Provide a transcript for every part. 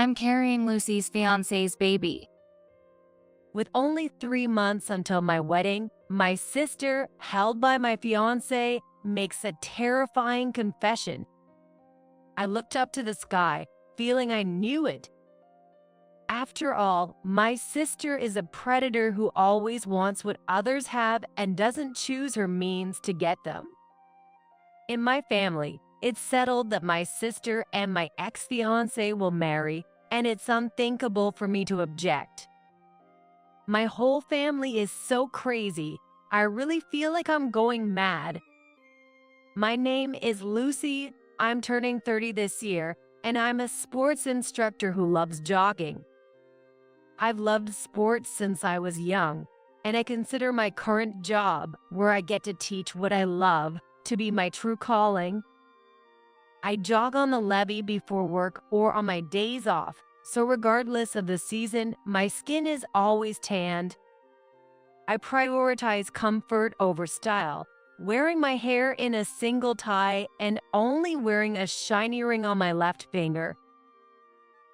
I'm carrying Lucy's fiance's baby. With only 3 months until my wedding, my sister, held by my fiance, makes a terrifying confession. I looked up to the sky, feeling I knew it. After all, my sister is a predator who always wants what others have and doesn't choose her means to get them. In my family, it's settled that my sister and my ex-fiance will marry, and it's unthinkable for me to object. My whole family is so crazy, I really feel like I'm going mad. My name is Lucy, I'm turning 30 this year, and I'm a sports instructor who loves jogging. I've loved sports since I was young, and I consider my current job, where I get to teach what I love, to be my true calling. I jog on the levee before work or on my days off, so regardless of the season, my skin is always tanned. I prioritize comfort over style, wearing my hair in a single tie and only wearing a shiny ring on my left finger.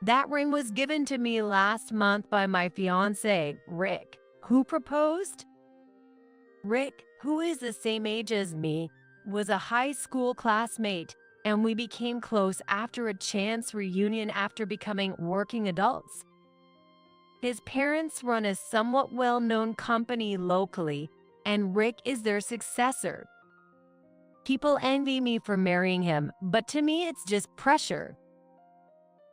That ring was given to me last month by my fiance, Rick, who proposed. Rick, who is the same age as me, was a high school classmate, and we became close after a chance reunion after becoming working adults. His parents run a somewhat well-known company locally, and Rick is their successor. People envy me for marrying him, but to me it's just pressure.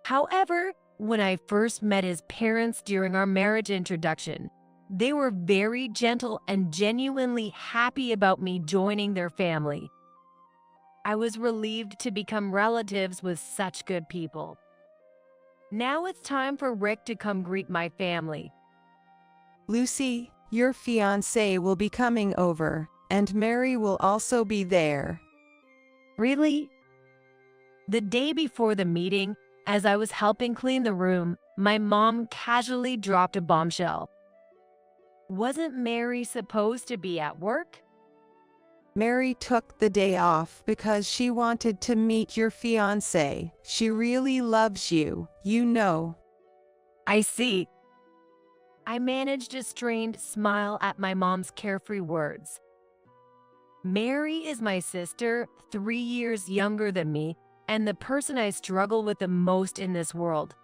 However, when I first met his parents during our marriage introduction, they were very gentle and genuinely happy about me joining their family. I was relieved to become relatives with such good people. Now it's time for Rick to come greet my family. Lucy, your fiancé will be coming over, and Mary will also be there. Really? The day before the meeting, as I was helping clean the room, my mom casually dropped a bombshell. Wasn't Mary supposed to be at work? Mary took the day off because she wanted to meet your fiancé. She really loves you, you know. I see. I managed a strained smile at my mom's carefree words. Mary is my sister, 3 years younger than me, and the person I struggle with the most in this world.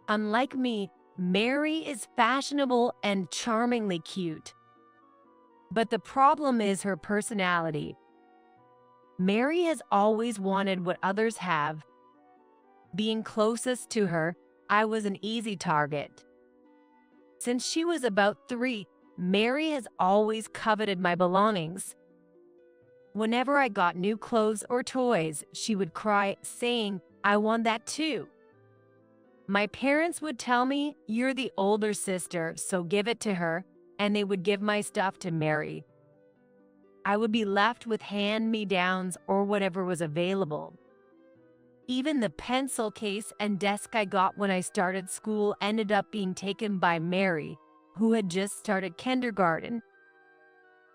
Unlike me, Mary is fashionable and charmingly cute. But the problem is her personality. Mary has always wanted what others have. Being closest to her, I was an easy target. Since she was about 3, Mary has always coveted my belongings. Whenever I got new clothes or toys, she would cry, saying, "I want that too." My parents would tell me, "You're the older sister, so give it to her," and they would give my stuff to Mary. I would be left with hand-me-downs or whatever was available. Even the pencil case and desk I got when I started school ended up being taken by Mary, who had just started kindergarten.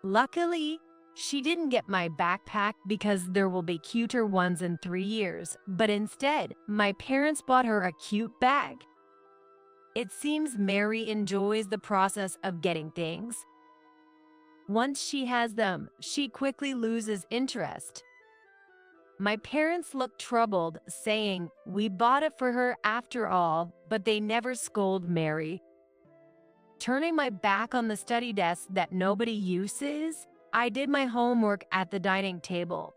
Luckily, she didn't get my backpack because there will be cuter ones in 3 years, but instead, my parents bought her a cute bag. It seems Mary enjoys the process of getting things. Once she has them, she quickly loses interest. My parents looked troubled, saying, "We bought it for her after all," but they never scold Mary. Turning my back on the study desk that nobody uses, I did my homework at the dining table.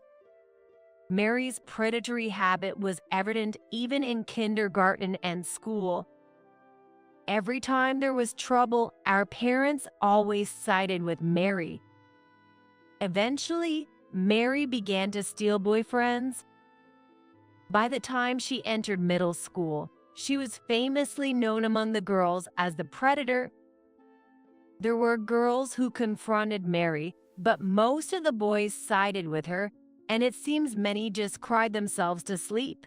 Mary's predatory habit was evident even in kindergarten and school. Every time there was trouble, our parents always sided with Mary. Eventually, Mary began to steal boyfriends. By the time she entered middle school, she was famously known among the girls as the predator. There were girls who confronted Mary, but most of the boys sided with her, and it seems many just cried themselves to sleep.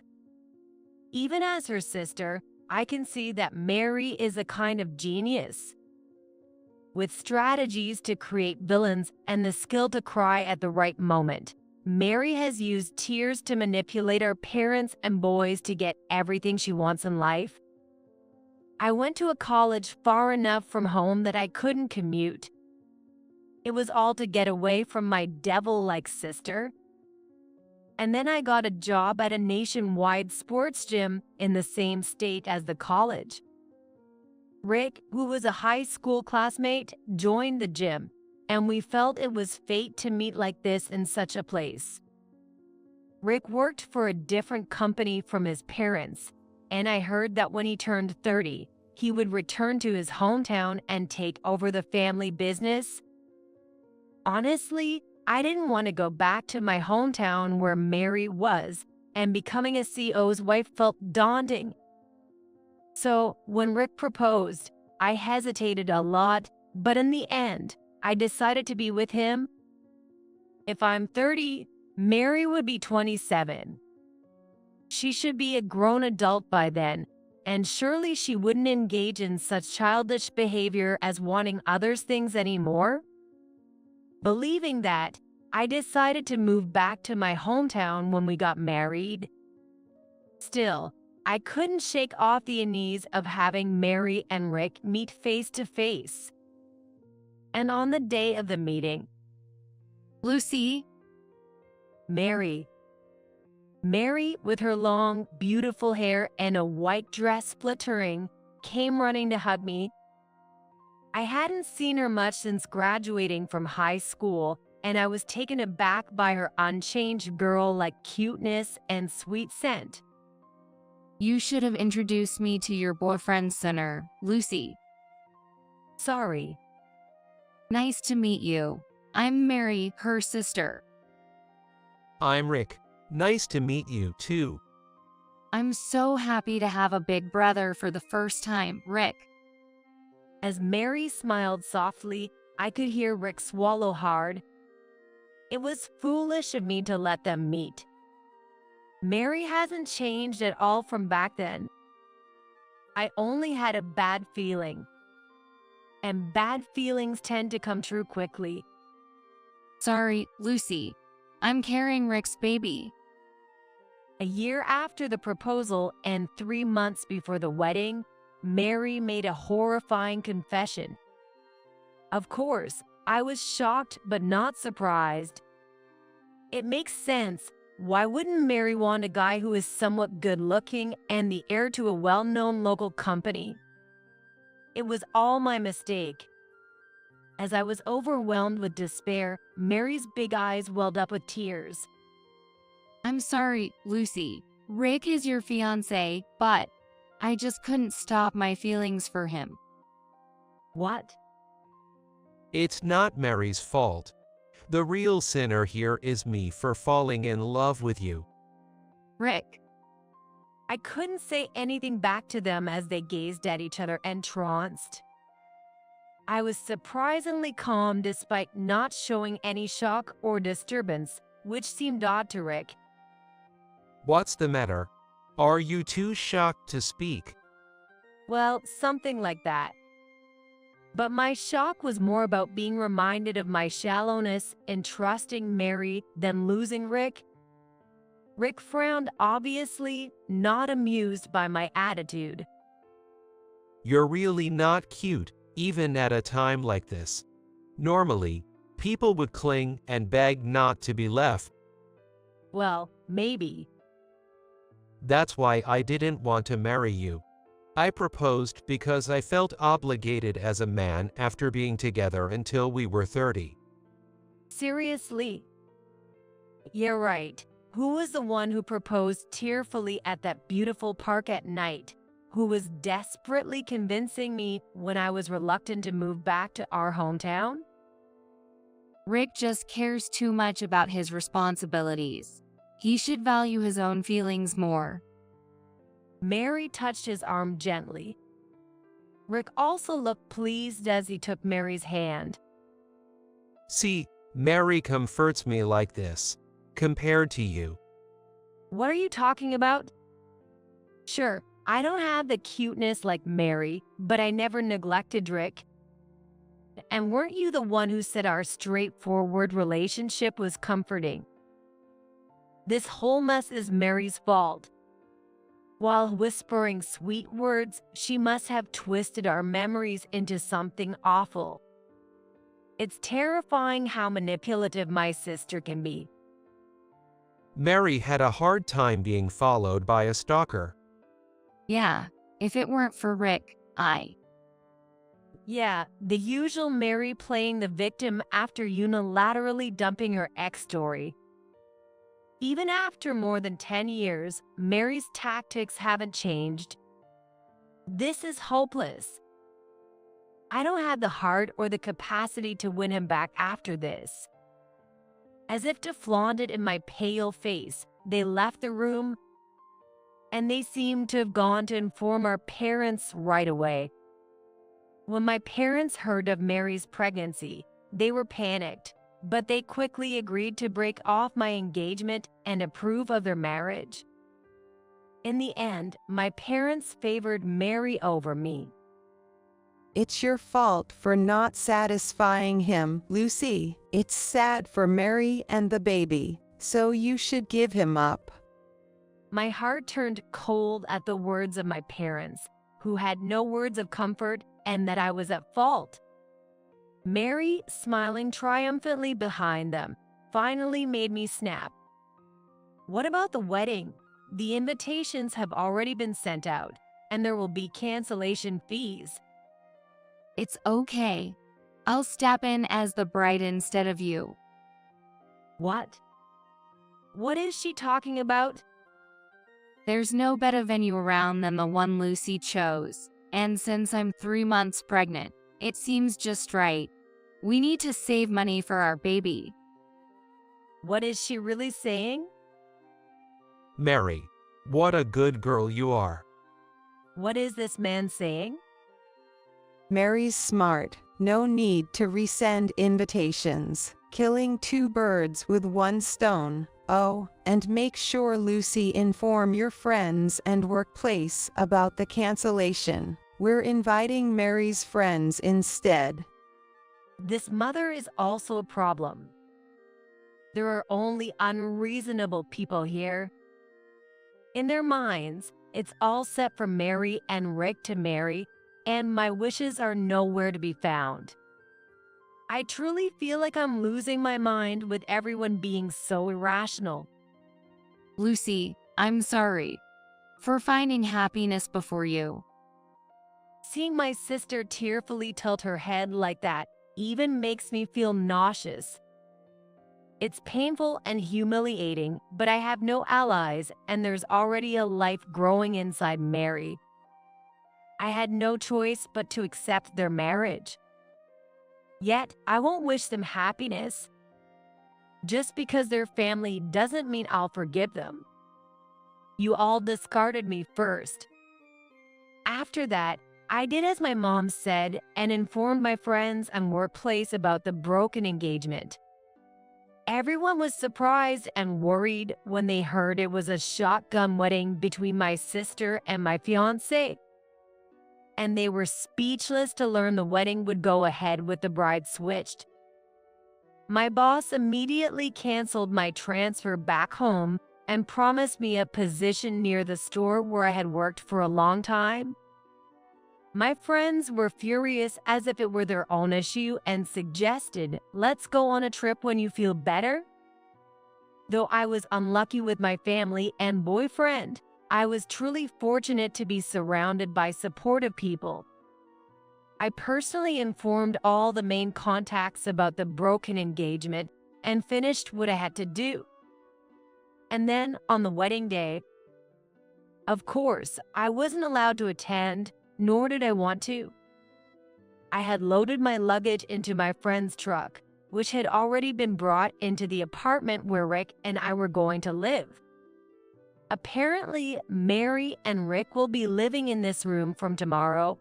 Even as her sister, I can see that Mary is a kind of genius. With strategies to create villains and the skill to cry at the right moment, Mary has used tears to manipulate our parents and boys to get everything she wants in life. I went to a college far enough from home that I couldn't commute. It was all to get away from my devil-like sister. And then I got a job at a nationwide sports gym in the same state as the college. Rick, who was a high school classmate, joined the gym, and we felt it was fate to meet like this in such a place. Rick worked for a different company from his parents, and I heard that when he turned 30, he would return to his hometown and take over the family business. Honestly, I didn't want to go back to my hometown where Mary was, and becoming a CEO's wife felt daunting. So, when Rick proposed, I hesitated a lot, but in the end, I decided to be with him. If I'm 30, Mary would be 27. She should be a grown adult by then, and surely she wouldn't engage in such childish behavior as wanting others' things anymore. Believing that, I decided to move back to my hometown when we got married. Still, I couldn't shake off the unease of having Mary and Rick meet face to face. And on the day of the meeting, Lucy, Mary, with her long, beautiful hair and a white dress fluttering, came running to hug me. I hadn't seen her much since graduating from high school, and I was taken aback by her unchanged girl-like cuteness and sweet scent. you should have introduced me to your boyfriend sooner, Lucy. Sorry. Nice to meet you. I'm Mary, her sister. I'm Rick. Nice to meet you, too. I'm so happy to have a big brother for the first time, Rick. As Mary smiled softly, I could hear Rick swallow hard. It was foolish of me to let them meet. Mary hasn't changed at all from back then. I only had a bad feeling. And bad feelings tend to come true quickly. Sorry, Lucy. I'm carrying Rick's baby. A year after the proposal and 3 months before the wedding, Mary made a horrifying confession. Of course, I was shocked but not surprised. It makes sense. Why wouldn't Mary want a guy who is somewhat good-looking and the heir to a well-known local company? It was all my mistake. As I was overwhelmed with despair, Mary's big eyes welled up with tears. I'm sorry, Lucy. Rick is your fiance, but I just couldn't stop my feelings for him. What? It's not Mary's fault. The real sinner here is me for falling in love with you. Rick. I couldn't say anything back to them as they gazed at each other entranced. I was surprisingly calm despite not showing any shock or disturbance, which seemed odd to Rick. What's the matter? Are you too shocked to speak? Well, something like that. But my shock was more about being reminded of my shallowness in trusting Mary than losing Rick. Rick frowned, obviously not amused by my attitude. You're really not cute, even at a time like this. Normally, people would cling and beg not to be left. Well, maybe. That's why I didn't want to marry you. I proposed because I felt obligated as a man after being together until we were 30. Seriously? You're right. Who was the one who proposed tearfully at that beautiful park at night? Who was desperately convincing me when I was reluctant to move back to our hometown? Rick just cares too much about his responsibilities. He should value his own feelings more. Mary touched his arm gently. Rick also looked pleased as he took Mary's hand. See, Mary comforts me like this, compared to you. What are you talking about? Sure, I don't have the cuteness like Mary, but I never neglected Rick. And weren't you the one who said our straightforward relationship was comforting? This whole mess is Mary's fault. While whispering sweet words, she must have twisted our memories into something awful. It's terrifying how manipulative my sister can be. Mary had a hard time being followed by a stalker. Yeah, if it weren't for Rick, Yeah, the usual Mary playing the victim after unilaterally dumping her ex story. Even after more than 10 years, Mary's tactics haven't changed. This is hopeless. I don't have the heart or the capacity to win him back after this. As if to flaunt it in my pale face, they left the room, and they seemed to have gone to inform our parents right away. When my parents heard of Mary's pregnancy, they were panicked, but they quickly agreed to break off my engagement and approve of their marriage. In the end, my parents favored Mary over me. It's your fault for not satisfying him, Lucy. It's sad for Mary and the baby, so you should give him up. My heart turned cold at the words of my parents, who had no words of comfort and that I was at fault. Mary, smiling triumphantly behind them, finally made me snap. What about the wedding? The invitations have already been sent out, and there will be cancellation fees. It's okay. I'll step in as the bride instead of you. What? What is she talking about? There's no better venue around than the one Lucy chose, and since I'm 3 months pregnant, it seems just right. We need to save money for our baby. What is she really saying? Mary, what a good girl you are. What is this man saying? Mary's smart. No need to resend invitations. Killing 2 birds with 1 stone. Oh, and make sure Lucy inform your friends and workplace about the cancellation. We're inviting Mary's friends instead. This mother is also a problem. There are only unreasonable people here. In their minds, it's all set for Mary and Rick to marry, and my wishes are nowhere to be found. I truly feel like I'm losing my mind with everyone being so irrational. Lucy, I'm sorry for finding happiness before you. Seeing my sister tearfully tilt her head like that even makes me feel nauseous. It's painful and humiliating, but I have no allies, and there's already a life growing inside Mary. I had no choice but to accept their marriage. Yet, I won't wish them happiness. Just because they're family doesn't mean I'll forgive them. You all discarded me first. After that, I did as my mom said and informed my friends and workplace about the broken engagement. Everyone was surprised and worried when they heard it was a shotgun wedding between my sister and my fiance. And they were speechless to learn the wedding would go ahead with the bride switched. My boss immediately canceled my transfer back home and promised me a position near the store where I had worked for a long time. My friends were furious as if it were their own issue and suggested, "Let's go on a trip when you feel better." Though I was unlucky with my family and boyfriend, I was truly fortunate to be surrounded by supportive people. I personally informed all the main contacts about the broken engagement and finished what I had to do. And then, on the wedding day, of course, I wasn't allowed to attend, nor did I want to. I had loaded my luggage into my friend's truck, which had already been brought into the apartment where Rick and I were going to live. Apparently, Mary and Rick will be living in this room from tomorrow.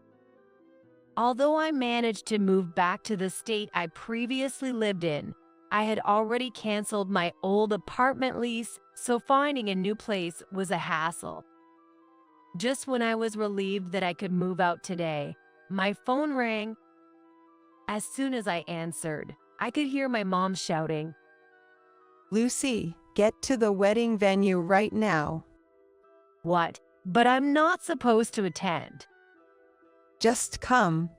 Although I managed to move back to the state I previously lived in, I had already canceled my old apartment lease, so finding a new place was a hassle. Just when I was relieved that I could move out today, my phone rang. As soon as I answered, I could hear my mom shouting, Lucy, Get to the wedding venue right now. What? But I'm not supposed to attend. Just come.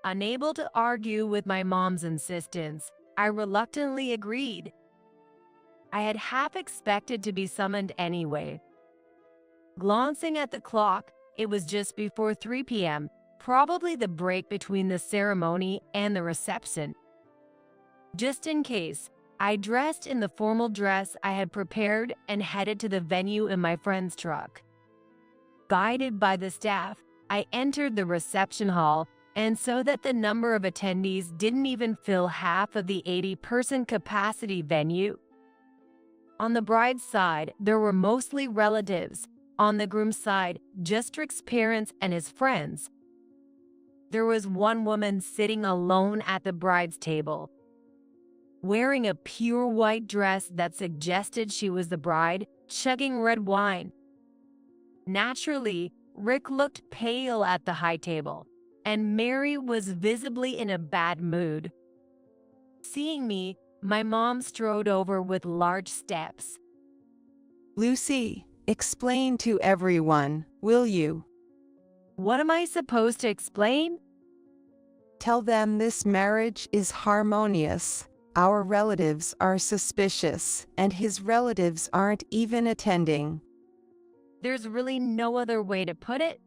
Unable to argue with my mom's insistence, I reluctantly agreed. I had half expected to be summoned anyway. Glancing at the clock, it was just before 3 p.m., probably the break between the ceremony and the reception. Just in case, I dressed in the formal dress I had prepared and headed to the venue in my friend's truck. Guided by the staff, I entered the reception hall and saw that the number of attendees didn't even fill half of the 80-person capacity venue. On the bride's side, there were mostly relatives. On the groom's side, just Rick's parents and his friends. There was one woman sitting alone at the bride's table, wearing a pure white dress that suggested she was the bride, chugging red wine. Naturally, Rick looked pale at the high table, and Mary was visibly in a bad mood. Seeing me, my mom strode over with large steps. Lucy, explain to everyone, will you? What am I supposed to explain? Tell them this marriage is harmonious. Our relatives are suspicious, and his relatives aren't even attending. There's really no other way to put it.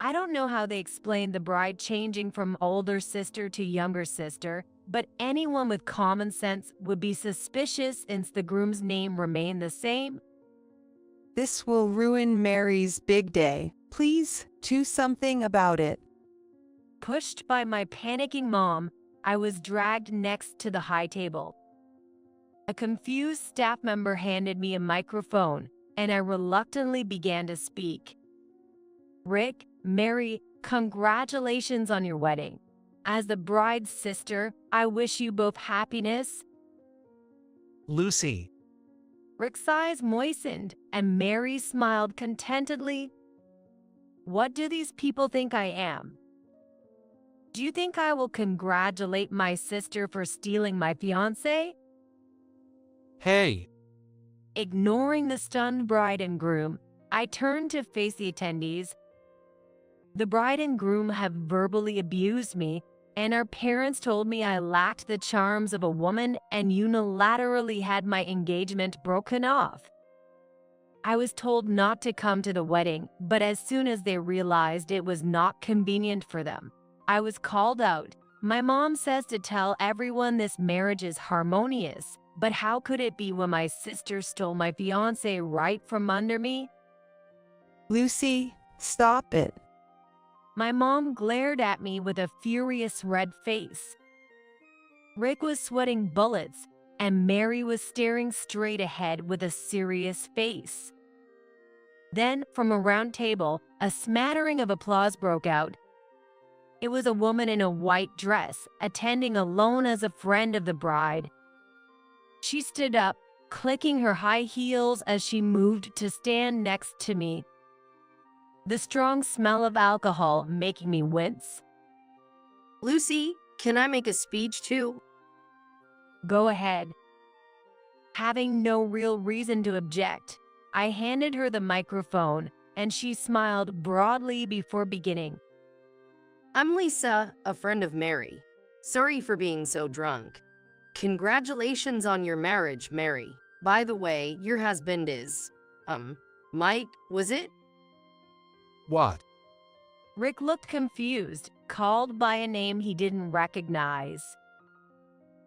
I don't know how they explained the bride changing from older sister to younger sister, but anyone with common sense would be suspicious since the groom's name remained the same. This will ruin Mary's big day. Please, do something about it. Pushed by my panicking mom, I was dragged next to the high table. A confused staff member handed me a microphone, and I reluctantly began to speak. Rick, Mary, congratulations on your wedding. As the bride's sister, I wish you both happiness. Lucy. Rick's eyes moistened, and Mary smiled contentedly. What do these people think I am? Do you think I will congratulate my sister for stealing my fiance? Hey. Ignoring the stunned bride and groom, I turned to face the attendees. The bride and groom have verbally abused me, and our parents told me I lacked the charms of a woman and unilaterally had my engagement broken off. I was told not to come to the wedding, but as soon as they realized it was not convenient for them, I was called out. My mom says to tell everyone this marriage is harmonious, but how could it be when my sister stole my fiance right from under me? Lucy, stop it. My mom glared at me with a furious red face. Rick was sweating bullets, and Mary was staring straight ahead with a serious face. Then, from a round table, a smattering of applause broke out. It was a woman in a white dress, attending alone as a friend of the bride. She stood up, clicking her high heels as she moved to stand next to me, the strong smell of alcohol making me wince. Lucy, can I make a speech too? Go ahead. Having no real reason to object, I handed her the microphone, and she smiled broadly before beginning. I'm Lisa, a friend of Mary. Sorry for being so drunk. Congratulations on your marriage, Mary. By the way, your husband is, Mike, was it? What? Rick looked confused, called by a name he didn't recognize.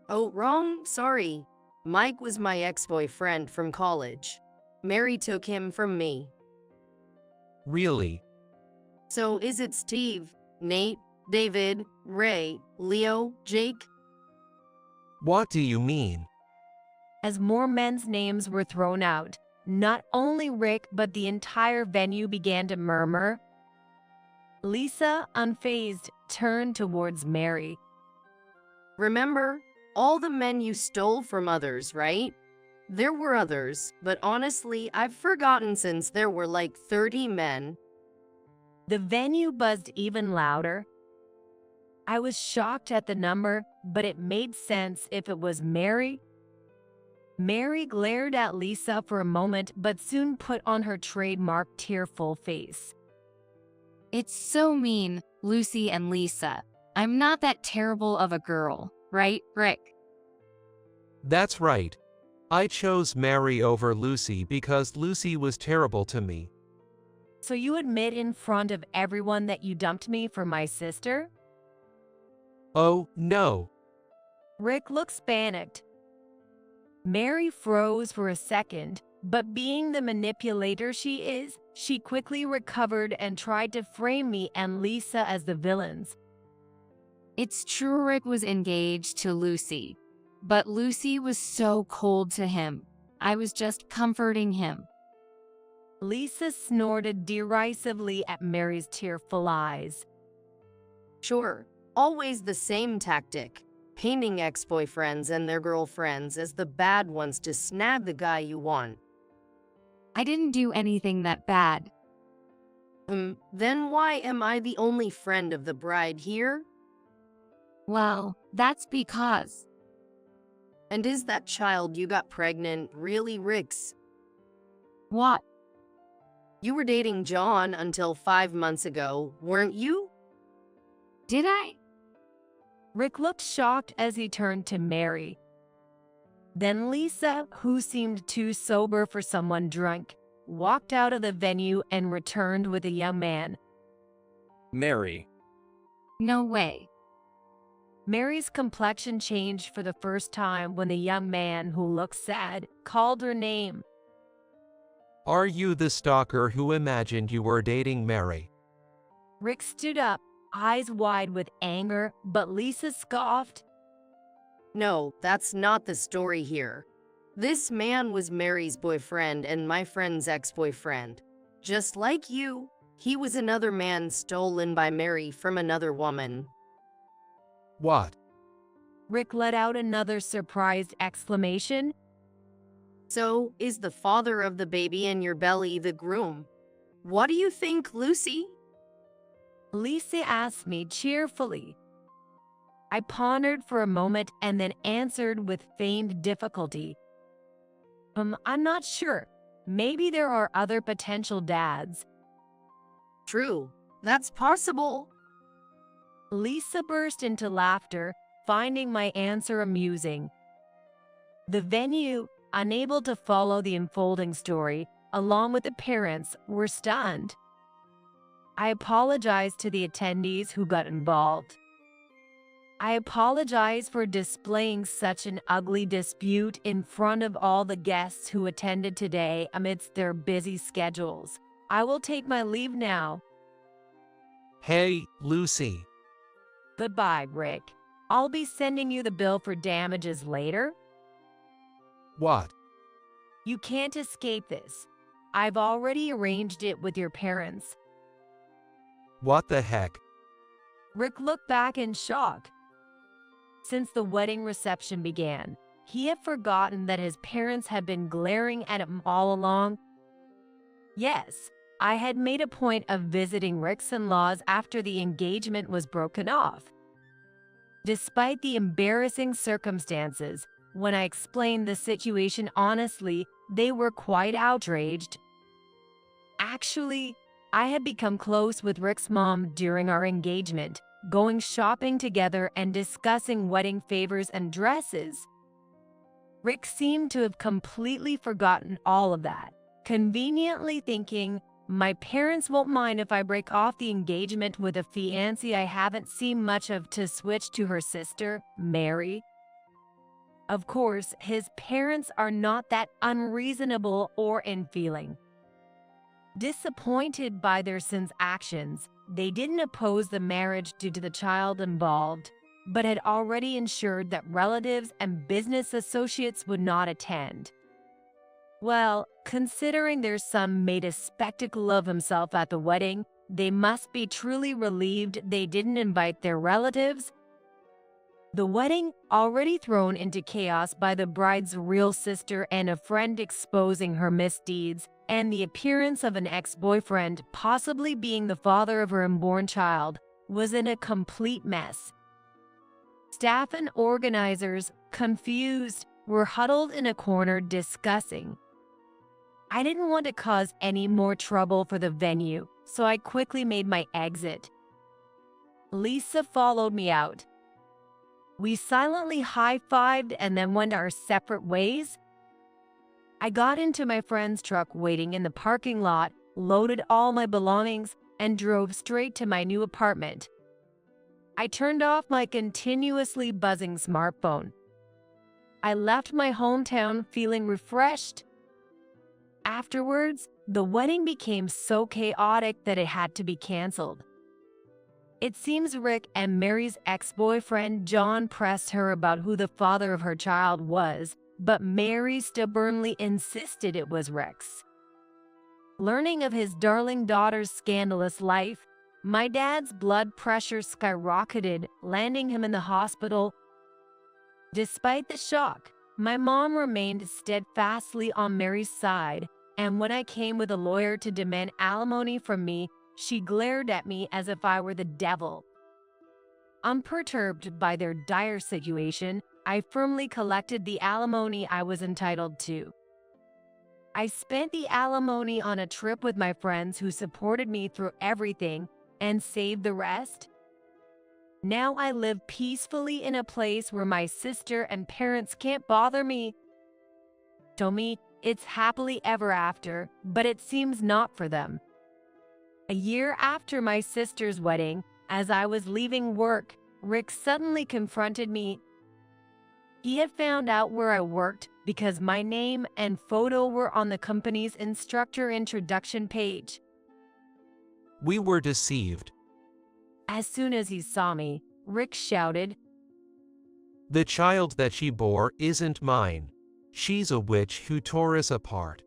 Oh, wrong, sorry. Mike was my ex-boyfriend from college. Mary took him from me. Really? So is it Steve, Nate, David, Ray, Leo, Jake? What do you mean? As more men's names were thrown out, not only Rick but the entire venue began to murmur. Lisa, unfazed, turned towards Mary. Remember, all the men you stole from others, right? There were others, but honestly, I've forgotten since there were like 30 men. The venue buzzed even louder. I was shocked at the number, but it made sense if it was Mary. Mary glared at Lisa for a moment but soon put on her trademark tearful face. It's so mean, Lucy and Lisa. I'm not that terrible of a girl, right, Rick? That's right. I chose Mary over Lucy because Lucy was terrible to me. So you admit in front of everyone that you dumped me for my sister? Oh, no. Rick looks panicked. Mary froze for a second, but being the manipulator she is, she quickly recovered and tried to frame me and Lisa as the villains. It's true Rick was engaged to Lucy, but Lucy was so cold to him. I was just comforting him. Lisa snorted derisively at Mary's tearful eyes. Sure, always the same tactic. Painting ex-boyfriends and their girlfriends as the bad ones to snag the guy you want. I didn't do anything that bad. Then why am I the only friend of the bride here? Well, that's because. And is that child you got pregnant really Rick's? What? You were dating John until 5 months ago, weren't you? Did I? Rick looked shocked as he turned to Mary. Then Lisa, who seemed too sober for someone drunk, walked out of the venue and returned with a young man. Mary. No way. Mary's complexion changed for the first time when the young man, who looked sad, called her name. Are you the stalker who imagined you were dating Mary? Rick stood up, eyes wide with anger, but Lisa scoffed. No, that's not the story here. This man was Mary's boyfriend and my friend's ex-boyfriend. Just like you, he was another man stolen by Mary from another woman. What? Rick let out another surprised exclamation. So, is the father of the baby in your belly the groom? What do you think, Lucy? Lisa asked me cheerfully. I pondered for a moment and then answered with feigned difficulty. I'm not sure. Maybe there are other potential dads. True, that's possible. Lisa burst into laughter, finding my answer amusing. The venue, unable to follow the unfolding story, along with the parents, were stunned. I apologized to the attendees who got involved. I apologize for displaying such an ugly dispute in front of all the guests who attended today amidst their busy schedules. I will take my leave now. Hey, Lucy. Goodbye, Rick. I'll be sending you the bill for damages later. What? You can't escape this. I've already arranged it with your parents. What the heck? Rick looked back in shock. Since the wedding reception began, he had forgotten that his parents had been glaring at him all along. Yes, I had made a point of visiting Rick's in-laws after the engagement was broken off. Despite the embarrassing circumstances, when I explained the situation honestly, they were quite outraged. Actually, I had become close with Rick's mom during our engagement, going shopping together and discussing wedding favors and dresses. Rick seemed to have completely forgotten all of that, conveniently thinking, my parents won't mind if I break off the engagement with a fiance I haven't seen much of to switch to her sister, Mary. Of course, his parents are not that unreasonable or unfeeling. Disappointed by their son's actions, they didn't oppose the marriage due to the child involved, but had already ensured that relatives and business associates would not attend. Well, considering their son made a spectacle of himself at the wedding, they must be truly relieved they didn't invite their relatives. The wedding, already thrown into chaos by the bride's real sister and a friend exposing her misdeeds, and the appearance of an ex-boyfriend possibly being the father of her unborn child, was in a complete mess. Staff and organizers, confused, were huddled in a corner discussing. I didn't want to cause any more trouble for the venue, so I quickly made my exit. Lisa followed me out. We silently high-fived and then went our separate ways. I got into my friend's truck waiting in the parking lot, loaded all my belongings, and drove straight to my new apartment. I turned off my continuously buzzing smartphone. I left my hometown feeling refreshed. Afterwards, the wedding became so chaotic that it had to be canceled. It seems Rick and Mary's ex-boyfriend John pressed her about who the father of her child was, but Mary stubbornly insisted it was Rick's. Learning of his darling daughter's scandalous life, my dad's blood pressure skyrocketed, landing him in the hospital. Despite the shock, my mom remained steadfastly on Mary's side, and when I came with a lawyer to demand alimony from me, she glared at me as if I were the devil. Unperturbed by their dire situation, I firmly collected the alimony I was entitled to. I spent the alimony on a trip with my friends who supported me through everything and saved the rest. Now I live peacefully in a place where my sister and parents can't bother me. To me, it's happily ever after, but it seems not for them. A year after my sister's wedding, as I was leaving work, Rick suddenly confronted me. He had found out where I worked because my name and photo were on the company's instructor introduction page. We were deceived. As soon as he saw me, Rick shouted, The child that she bore isn't mine. She's a witch who tore us apart.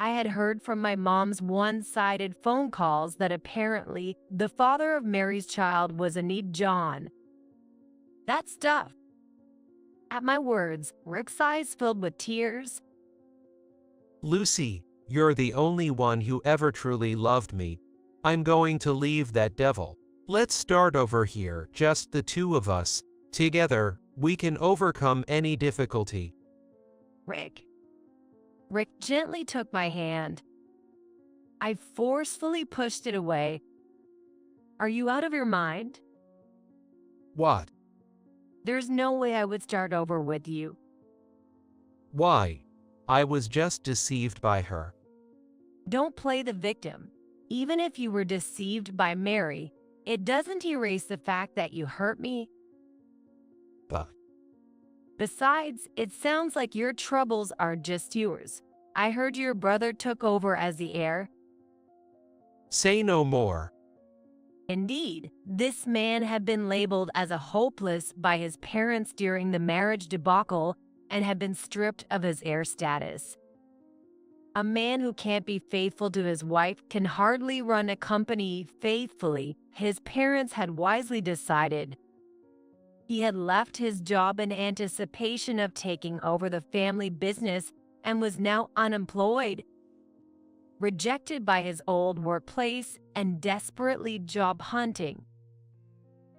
I had heard from my mom's one-sided phone calls that apparently the father of Mary's child was indeed John. That stuff. At my words, Rick's eyes filled with tears. Lucy, you're the only one who ever truly loved me. I'm going to leave that devil. Let's start over here, just the two of us. Together, we can overcome any difficulty. Rick gently took my hand. I forcefully pushed it away. Are you out of your mind? What? There's no way I would start over with you. Why? I was just deceived by her. Don't play the victim. Even if you were deceived by Mary, it doesn't erase the fact that you hurt me. But Besides, it sounds like your troubles are just yours. I heard your brother took over as the heir. say no more. Indeed, this man had been labeled as a hopeless by his parents during the marriage debacle and had been stripped of his heir status. A man who can't be faithful to his wife can hardly run a company faithfully, his parents had wisely decided. He had left his job in anticipation of taking over the family business and was now unemployed. Rejected by his old workplace and desperately job hunting.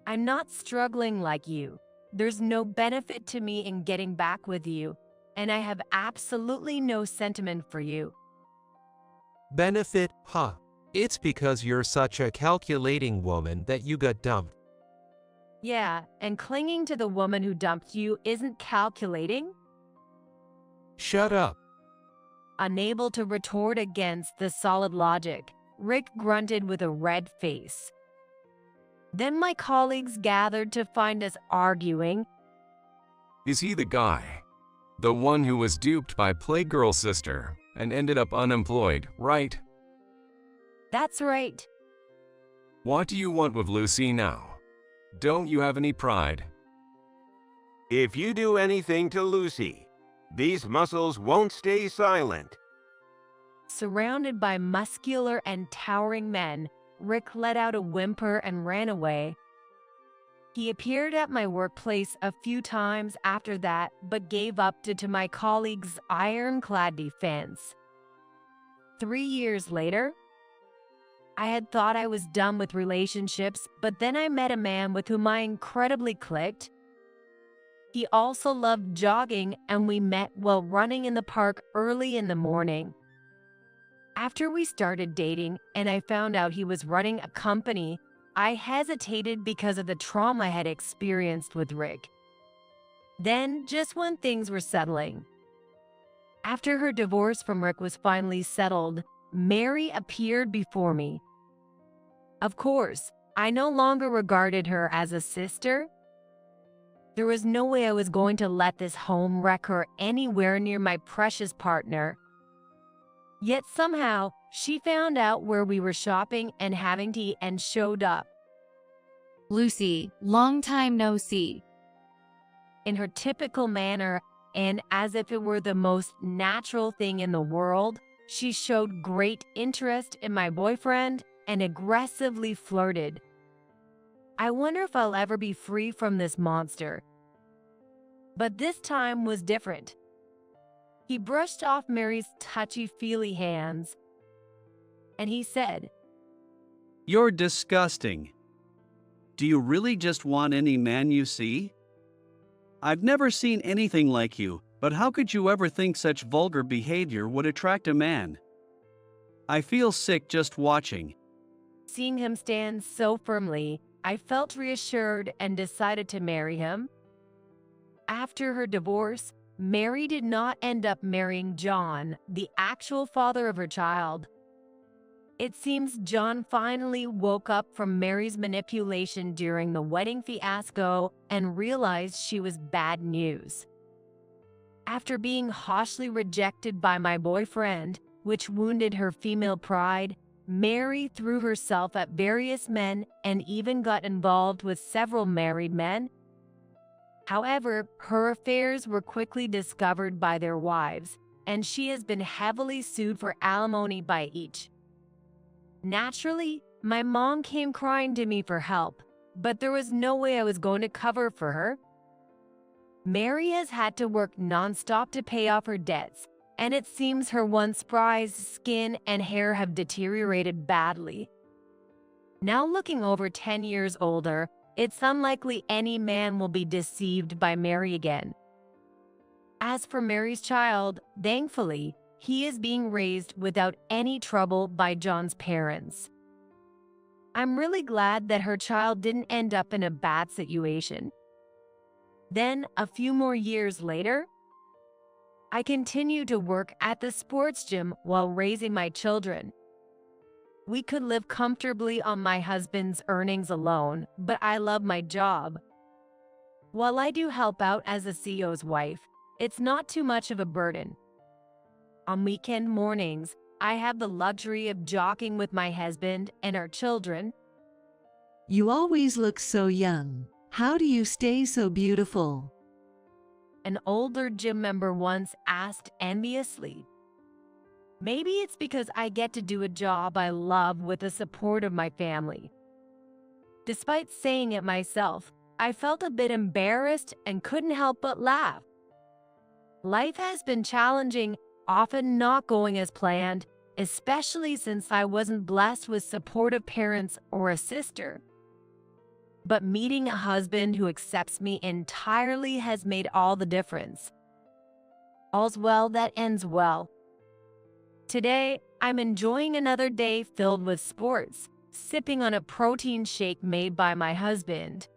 I'm not struggling like you. There's no benefit to me in getting back with you, and I have absolutely no sentiment for you. Benefit, huh? It's because you're such a calculating woman that you got dumped. Yeah, and clinging to the woman who dumped you isn't calculating? Shut up. Unable to retort against the solid logic, Rick grunted with a red face. Then my colleagues gathered to find us arguing. Is he the guy? The one who was duped by Playgirl's sister and ended up unemployed, right? That's right. What do you want with Lucy now? Don't you have any pride? If you do anything to Lucy, these muscles won't stay silent. Surrounded by muscular and towering men, Rick let out a whimper and ran away. He appeared at my workplace a few times after that, but gave up to my colleagues' ironclad defense. 3 years later, I had thought I was done with relationships, but then I met a man with whom I incredibly clicked. He also loved jogging, and we met while running in the park early in the morning. After we started dating and I found out he was running a company, I hesitated because of the trauma I had experienced with Rick. Then, just when things were settling, after her divorce from Rick was finally settled, Mary appeared before me. Of course, I no longer regarded her as a sister. There was no way I was going to let this home wreck her anywhere near my precious partner. Yet somehow, she found out where we were shopping and having tea and showed up. Lucy, long time no see. In her typical manner, and as if it were the most natural thing in the world, she showed great interest in my boyfriend and aggressively flirted. I wonder if I'll ever be free from this monster. But this time was different. He brushed off Mary's touchy-feely hands, and he said, "You're disgusting. Do you really just want any man you see? I've never seen anything like you, but how could you ever think such vulgar behavior would attract a man? I feel sick just watching." Seeing him stand so firmly, I felt reassured and decided to marry him. After her divorce, Mary did not end up marrying John, the actual father of her child. It seems John finally woke up from Mary's manipulation during the wedding fiasco and realized she was bad news. After being harshly rejected by my boyfriend, which wounded her female pride, Mary threw herself at various men and even got involved with several married men. However, her affairs were quickly discovered by their wives, and she has been heavily sued for alimony by each. Naturally, my mom came crying to me for help, but there was no way I was going to cover for her. Mary has had to work nonstop to pay off her debts, and it seems her once prized skin and hair have deteriorated badly. Now looking over 10 years older, it's unlikely any man will be deceived by Mary again. As for Mary's child, thankfully, he is being raised without any trouble by John's parents. I'm really glad that her child didn't end up in a bad situation. Then, a few more years later, I continued to work at the sports gym while raising my children. We could live comfortably on my husband's earnings alone, but I love my job. While I do help out as a CEO's wife, it's not too much of a burden. On weekend mornings, I have the luxury of jogging with my husband and our children. You always look so young. How do you stay so beautiful? An older gym member once asked enviously. Maybe it's because I get to do a job I love with the support of my family. Despite saying it myself, I felt a bit embarrassed and couldn't help but laugh. Life has been challenging, often not going as planned, especially since I wasn't blessed with supportive parents or a sister. But meeting a husband who accepts me entirely has made all the difference. All's well that ends well. Today, I'm enjoying another day filled with sports, sipping on a protein shake made by my husband.